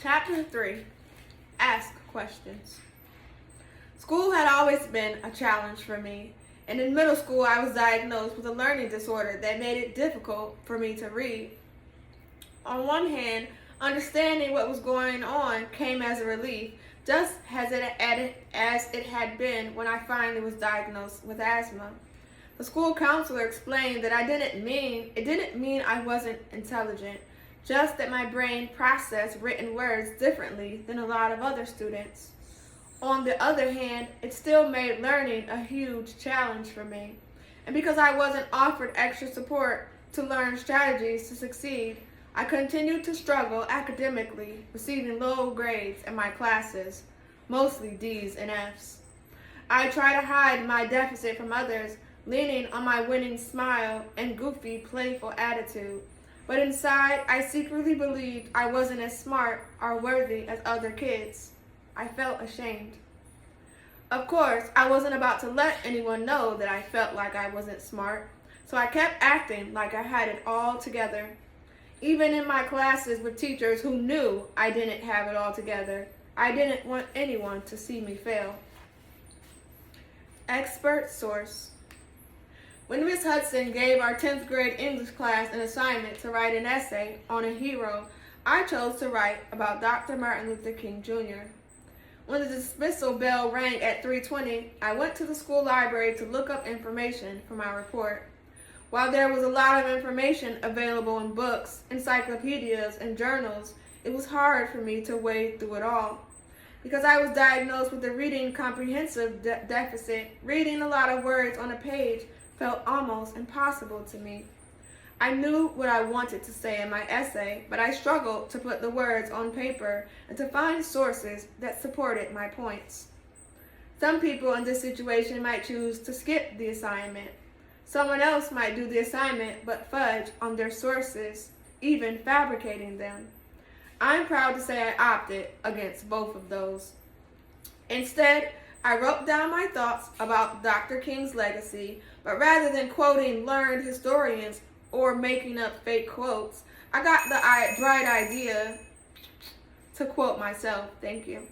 Chapter 3. Ask Questions. School had always been a challenge for me, and in middle school I was diagnosed with a learning disorder that made it difficult for me to read. On one hand, understanding what was going on came as a relief, just as it had been when I finally was diagnosed with asthma. The school counselor explained that it didn't mean I wasn't intelligent, just that my brain processed written words differently than a lot of other students. On the other hand, it still made learning a huge challenge for me. And because I wasn't offered extra support to learn strategies to succeed, I continued to struggle academically, receiving low grades in my classes, mostly D's and F's. I tried to hide my deficit from others, leaning on my winning smile and goofy, playful attitude. But inside, I secretly believed I wasn't as smart or worthy as other kids. I felt ashamed. Of course, I wasn't about to let anyone know that I felt like I wasn't smart, so I kept acting like I had it all together. Even in my classes with teachers who knew I didn't have it all together, I didn't want anyone to see me fail. Expert source. When Miss Hudson gave our 10th grade English class an assignment to write an essay on a hero, I chose to write about Dr. Martin Luther King Jr. When the dismissal bell rang at 3:20, I went to the school library to look up information for my report. While there was a lot of information available in books, encyclopedias, and journals, it was hard for me to wade through it all. Because I was diagnosed with a reading comprehensive deficit, reading a lot of words on a page felt almost impossible to me. I knew what I wanted to say in my essay, but I struggled to put the words on paper and to find sources that supported my points. Some people in this situation might choose to skip the assignment. Someone else might do the assignment but fudge on their sources, even fabricating them. I'm proud to say I opted against both of those. Instead, I wrote down my thoughts about Dr. King's legacy, but rather than quoting learned historians or making up fake quotes, I got the bright idea to quote myself. Thank you.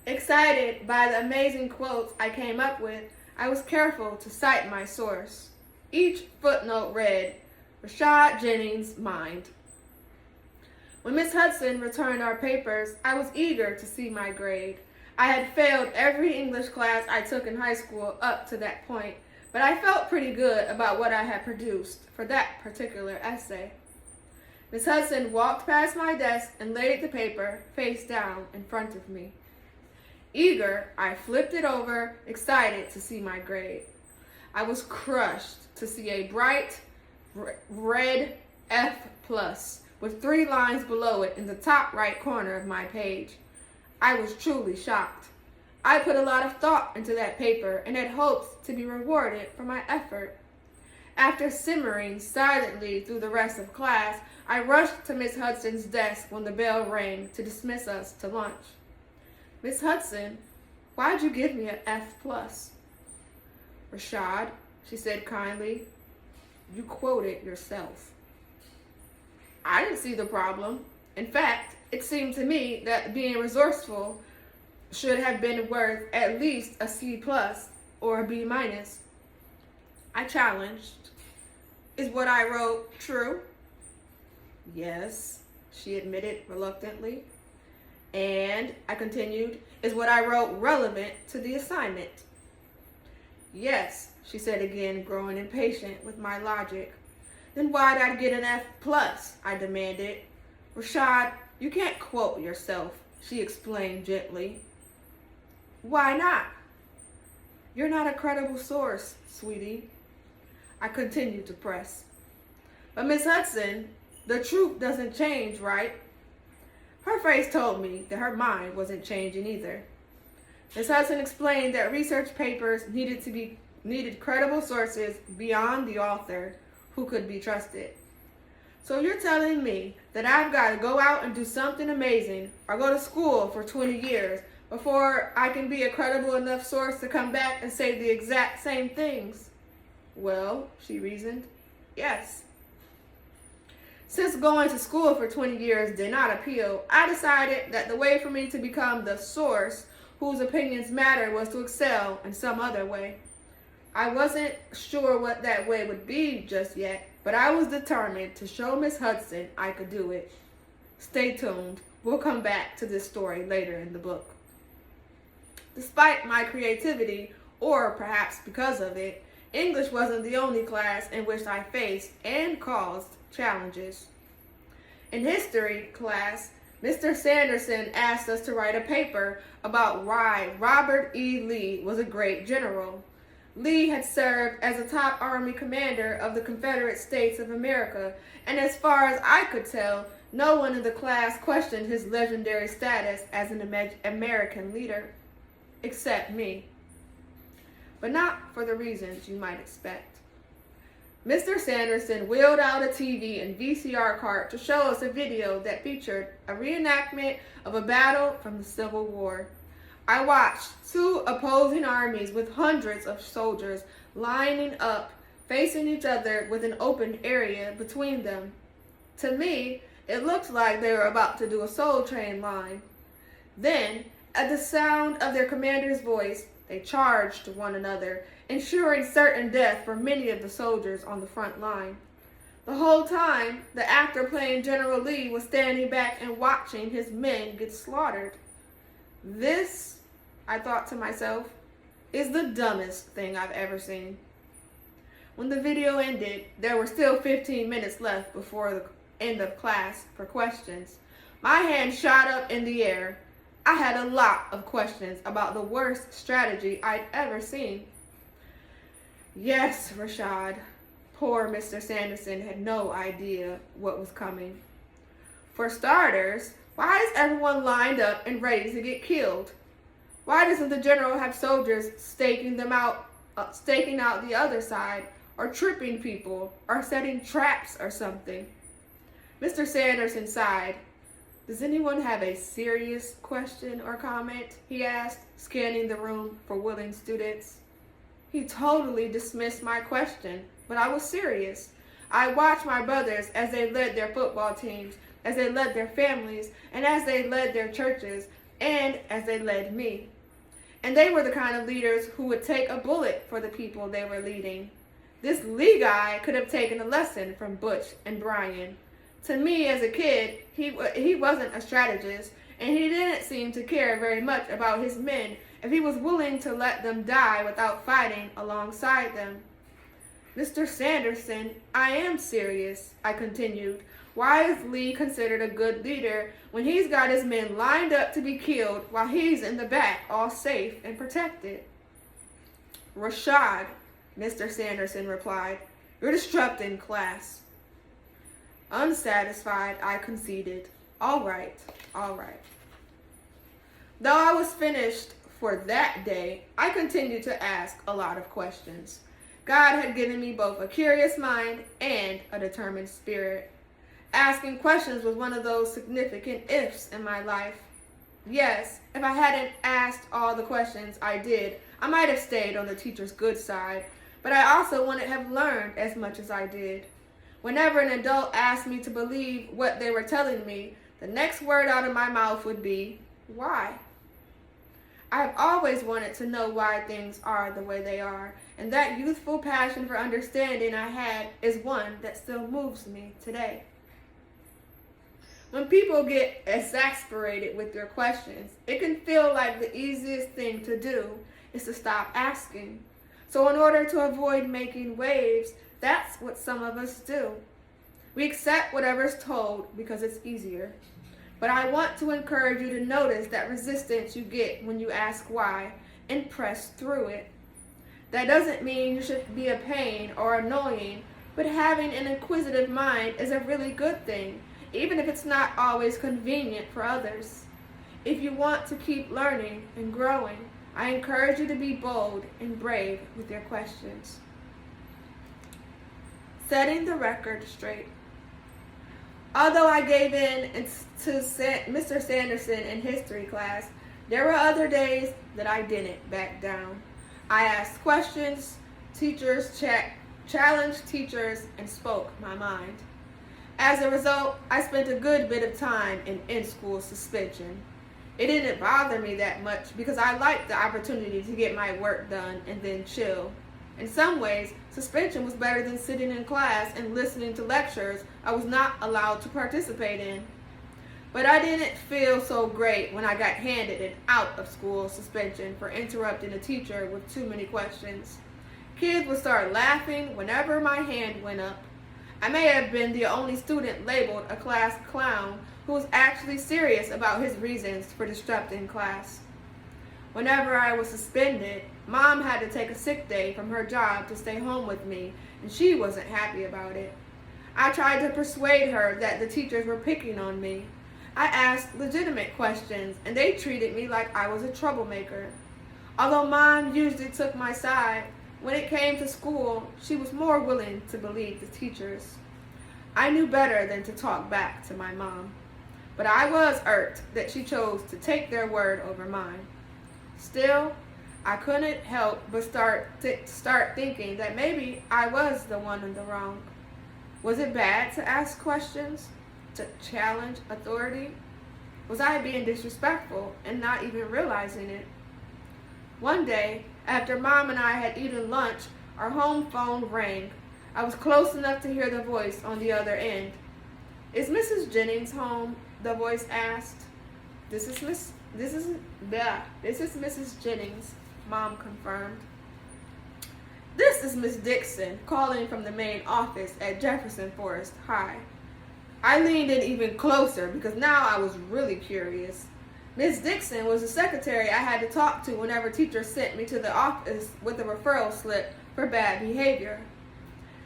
Excited by the amazing quotes I came up with, I was careful to cite my source. Each footnote read, Rashad Jennings, mind. When Miss Hudson returned our papers, I was eager to see my grade. I had failed every English class I took in high school up to that point, but I felt pretty good about what I had produced for that particular essay. Miss Hudson walked past my desk and laid the paper face down in front of me. Eager, I flipped it over, excited to see my grade. I was crushed to see a bright red F+ with 3 lines below it in the top right corner of my page. I was truly shocked. I put a lot of thought into that paper and had hopes to be rewarded for my effort. After simmering silently through the rest of class, I rushed to Miss Hudson's desk when the bell rang to dismiss us to lunch. Miss Hudson, why'd you give me an F+? Rashad, she said kindly, you quoted yourself. I didn't see the problem. In fact, it seemed to me that being resourceful should have been worth at least a C+ or a B-. I challenged. Is what I wrote true? Yes, she admitted reluctantly. And, I continued, is what I wrote relevant to the assignment? Yes, she said again, growing impatient with my logic. Then why'd I get an F+, I demanded. Rashad, you can't quote yourself, she explained gently. Why not? You're not a credible source, sweetie. I continued to press. But Miss Hudson, the truth doesn't change, right? Her face told me that her mind wasn't changing either. Miss Hudson explained that research papers needed credible sources beyond the author who could be trusted. So you're telling me that I've got to go out and do something amazing or go to school for 20 years before I can be a credible enough source to come back and say the exact same things? Well, she reasoned, yes. Since going to school for 20 years did not appeal, I decided that the way for me to become the source whose opinions matter was to excel in some other way. I wasn't sure what that way would be just yet, but I was determined to show Miss Hudson I could do it. Stay tuned. We'll come back to this story later in the book. Despite my creativity, or perhaps because of it, English wasn't the only class in which I faced and caused challenges. In history class, Mr. Sanderson asked us to write a paper about why Robert E. Lee was a great general. Lee had served as a top army commander of the Confederate States of America, and as far as I could tell, no one in the class questioned his legendary status as an American leader, except me. But not for the reasons you might expect. Mr. Sanderson wheeled out a TV and VCR cart to show us a video that featured a reenactment of a battle from the Civil War. I watched two opposing armies with hundreds of soldiers lining up, facing each other with an open area between them. To me, it looked like they were about to do a Soul Train line. Then, at the sound of their commander's voice, they charged one another, ensuring certain death for many of the soldiers on the front line. The whole time, the actor playing General Lee was standing back and watching his men get slaughtered. This, I thought to myself, is the dumbest thing I've ever seen. When the video ended, there were still 15 minutes left before the end of class for questions. My hand shot up in the air. I had a lot of questions about the worst strategy I'd ever seen. Yes, Rashad. Poor Mr. Sanderson had no idea what was coming. For starters, why is everyone lined up and ready to get killed? Why doesn't the general have soldiers staking out the other side, or tripping people, or setting traps or something? Mr. Sanderson sighed. Does anyone have a serious question or comment? He asked, scanning the room for willing students. He totally dismissed my question, but I was serious. I watched my brothers as they led their football teams, as they led their families, and as they led their churches, and as they led me. And they were the kind of leaders who would take a bullet for the people they were leading. This Lee guy could have taken a lesson from Butch and Brian. To me, as a kid, he wasn't a strategist, and he didn't seem to care very much about his men if he was willing to let them die without fighting alongside them. Mr. Sanderson, I am serious, I continued. Why is Lee considered a good leader when he's got his men lined up to be killed while he's in the back, all safe and protected? Rashad, Mr. Sanderson replied, you're disrupting class. Unsatisfied, I conceded. All right. Though I was finished for that day, I continued to ask a lot of questions. God had given me both a curious mind and a determined spirit. Asking questions was one of those significant ifs in my life. Yes, if I hadn't asked all the questions I did, I might have stayed on the teacher's good side, but I also wouldn't have learned as much as I did. Whenever an adult asked me to believe what they were telling me, the next word out of my mouth would be, why? I have always wanted to know why things are the way they are, and that youthful passion for understanding I had is one that still moves me today. When people get exasperated with your questions, it can feel like the easiest thing to do is to stop asking. So in order to avoid making waves, that's what some of us do. We accept whatever's told because it's easier. But I want to encourage you to notice that resistance you get when you ask why and press through it. That doesn't mean you should be a pain or annoying, but having an inquisitive mind is a really good thing, even if it's not always convenient for others. If you want to keep learning and growing, I encourage you to be bold and brave with your questions. Setting the record straight. Although I gave in to Mr. Sanderson in history class, there were other days that I didn't back down. I asked questions, challenged teachers, and spoke my mind. As a result, I spent a good bit of time in school suspension. It didn't bother me that much because I liked the opportunity to get my work done and then chill. In some ways, suspension was better than sitting in class and listening to lectures I was not allowed to participate in. But I didn't feel so great when I got handed an out of school suspension for interrupting a teacher with too many questions. Kids would start laughing whenever my hand went up. I may have been the only student labeled a class clown who was actually serious about his reasons for disrupting class. Whenever I was suspended, Mom had to take a sick day from her job to stay home with me, and she wasn't happy about it. I tried to persuade her that the teachers were picking on me. I asked legitimate questions, and they treated me like I was a troublemaker. Although Mom usually took my side, when it came to school, she was more willing to believe the teachers. I knew better than to talk back to my mom, but I was irked that she chose to take their word over mine. Still, I couldn't help but start thinking that maybe I was the one in the wrong. Was it bad to ask questions? To challenge authority? Was I being disrespectful and not even realizing it? One day, after Mom and I had eaten lunch, our home phone rang. I was close enough to hear the voice on the other end. "Is Mrs. Jennings home?" the voice asked. This is Mrs. Jennings," Mom confirmed. "This is Miss Dixon calling from the main office at Jefferson Forest High." I leaned in even closer because now I was really curious. Miss Dixon was the secretary I had to talk to whenever teachers sent me to the office with a referral slip for bad behavior.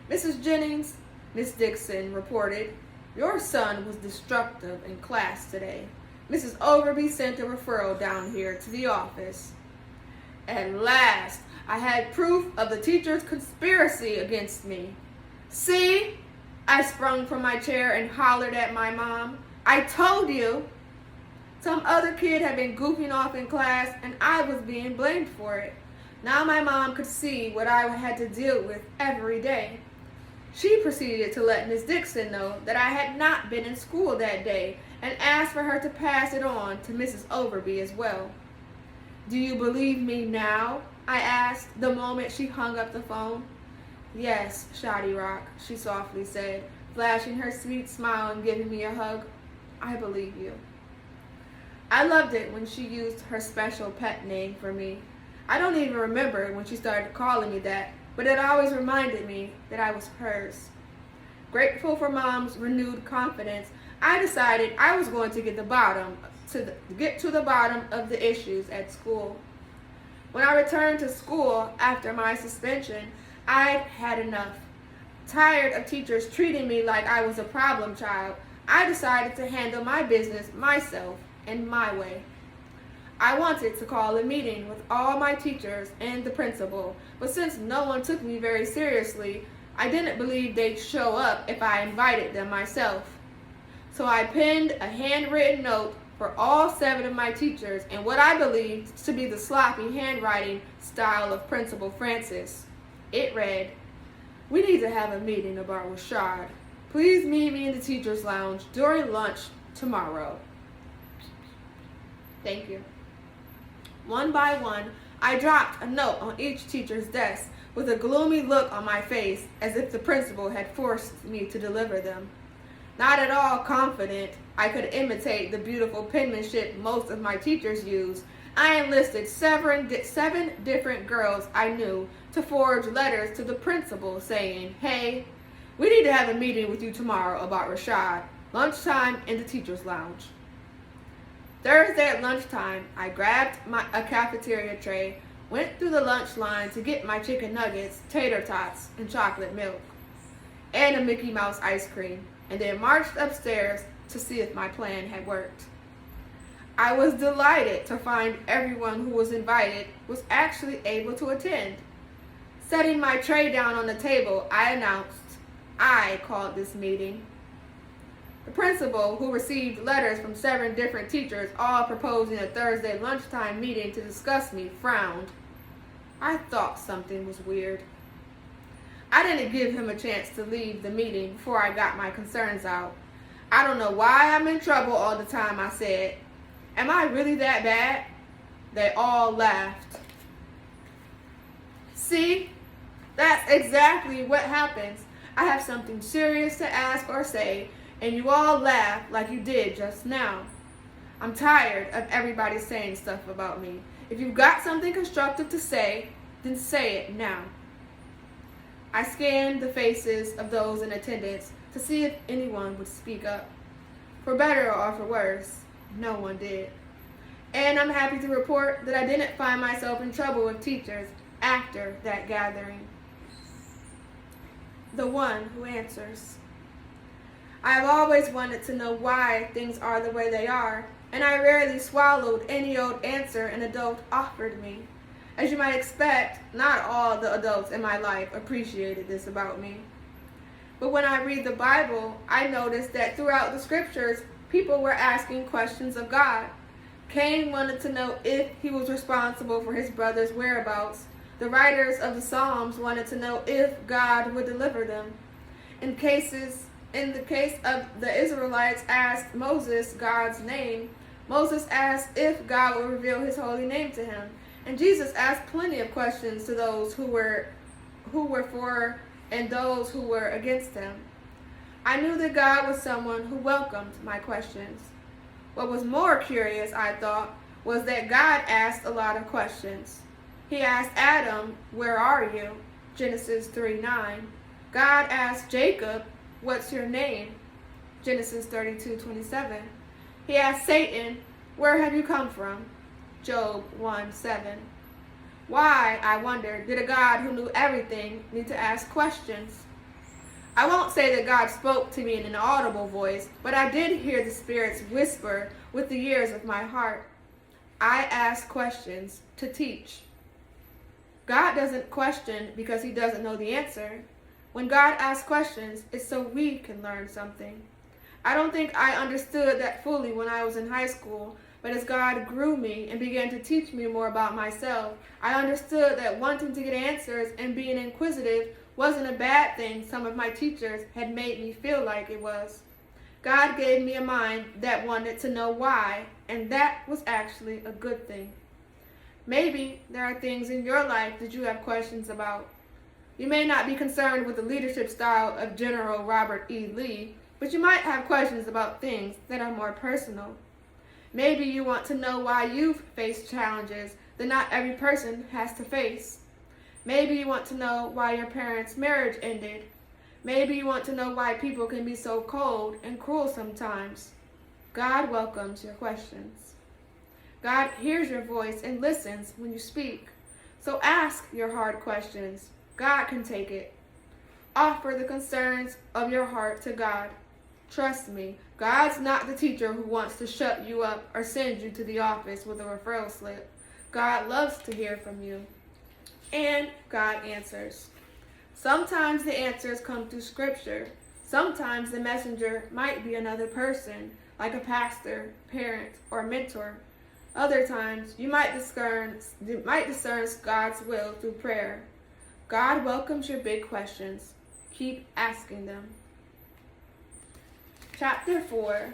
"Mrs. Jennings," Miss Dixon reported, "your son was destructive in class today. Mrs. Overby sent a referral down here to the office." At last, I had proof of the teacher's conspiracy against me. "See?" I sprung from my chair and hollered at my mom. "I told you!" Some other kid had been goofing off in class, and I was being blamed for it. Now my mom could see what I had to deal with every day. She proceeded to let Miss Dixon know that I had not been in school that day and asked for her to pass it on to Mrs. Overby as well. "Do you believe me now?" I asked the moment she hung up the phone. "Yes, Shoddy Rock," she softly said, flashing her sweet smile and giving me a hug. "I believe you." I loved it when she used her special pet name for me. I don't even remember when she started calling me that, but it always reminded me that I was hers. Grateful for Mom's renewed confidence, I decided I was going to get to the bottom of the issues at school. When I returned to school after my suspension, I'd had enough. Tired of teachers treating me like I was a problem child, I decided to handle my business myself in my way. I wanted to call a meeting with all my teachers and the principal, but since no one took me very seriously, I didn't believe they'd show up if I invited them myself. So I penned a handwritten note for all 7 of my teachers in what I believed to be the sloppy handwriting style of Principal Francis. It read, "We need to have a meeting about Rashad. Please meet me in the teacher's lounge during lunch tomorrow. Thank you." One by one, I dropped a note on each teacher's desk with a gloomy look on my face as if the principal had forced me to deliver them. Not at all confident I could imitate the beautiful penmanship most of my teachers use, I enlisted 7 different girls I knew to forge letters to the principal saying, "Hey, we need to have a meeting with you tomorrow about Rashad. Lunchtime in the teacher's lounge." Thursday at lunchtime, I grabbed a cafeteria tray, went through the lunch line to get my chicken nuggets, tater tots, and chocolate milk, and a Mickey Mouse ice cream, and then marched upstairs to see if my plan had worked. I was delighted to find everyone who was invited was actually able to attend. Setting my tray down on the table, I announced, "I called this meeting." The principal, who received letters from 7 different teachers all proposing a Thursday lunchtime meeting to discuss me, frowned. I thought something was weird. I didn't give him a chance to leave the meeting before I got my concerns out. I don't know why I'm in trouble all the time, I said. Am I really that bad? They all laughed. See, that's exactly what happens. I have something serious to ask or say, and you all laugh like you did just now. I'm tired of everybody saying stuff about me. If you've got something constructive to say, then say it now. I scanned the faces of those in attendance to see if anyone would speak up. For better or for worse, no one did. And I'm happy to report that I didn't find myself in trouble with teachers after that gathering. The one who answers. I have always wanted to know why things are the way they are, and I rarely swallowed any old answer an adult offered me. As you might expect, not all the adults in my life appreciated this about me. But when I read the Bible, I noticed that throughout the scriptures, people were asking questions of God. Cain wanted to know if he was responsible for his brother's whereabouts. The writers of the Psalms wanted to know if God would deliver them. In the case of the Israelites asked Moses God's name, Moses asked if God would reveal his holy name to him. And Jesus asked plenty of questions to those who were for and those who were against him. I knew that God was someone who welcomed my questions. What was more curious, I thought, was that God asked a lot of questions. He asked Adam, "Where are you?" Genesis 3:9. God asked Jacob, "What's your name?" Genesis 32:27. He asked Satan, "Where have you come from?" Job 1:7. Why, I wondered, did a God who knew everything need to ask questions? I won't say that God spoke to me in an audible voice, but I did hear the spirits whisper with the ears of my heart. I ask questions to teach. God doesn't question because he doesn't know the answer. When God asks questions, it's so we can learn something. I don't think I understood that fully when I was in high school, but as God grew me and began to teach me more about myself, I understood that wanting to get answers and being inquisitive wasn't a bad thing some of my teachers had made me feel like it was. God gave me a mind that wanted to know why, and that was actually a good thing. Maybe there are things in your life that you have questions about. You may not be concerned with the leadership style of General Robert E. Lee, but you might have questions about things that are more personal. Maybe you want to know why you've faced challenges that not every person has to face. Maybe you want to know why your parents' marriage ended. Maybe you want to know why people can be so cold and cruel sometimes. God welcomes your questions. God hears your voice and listens when you speak. So ask your hard questions. God can take it. Offer the concerns of your heart to God. Trust me, God's not the teacher who wants to shut you up or send you to the office with a referral slip. God loves to hear from you. And God answers. Sometimes the answers come through scripture. Sometimes the messenger might be another person, like a pastor, parent, or mentor. Other times, you might discern God's will through prayer. God welcomes your big questions. Keep asking them. Chapter 4,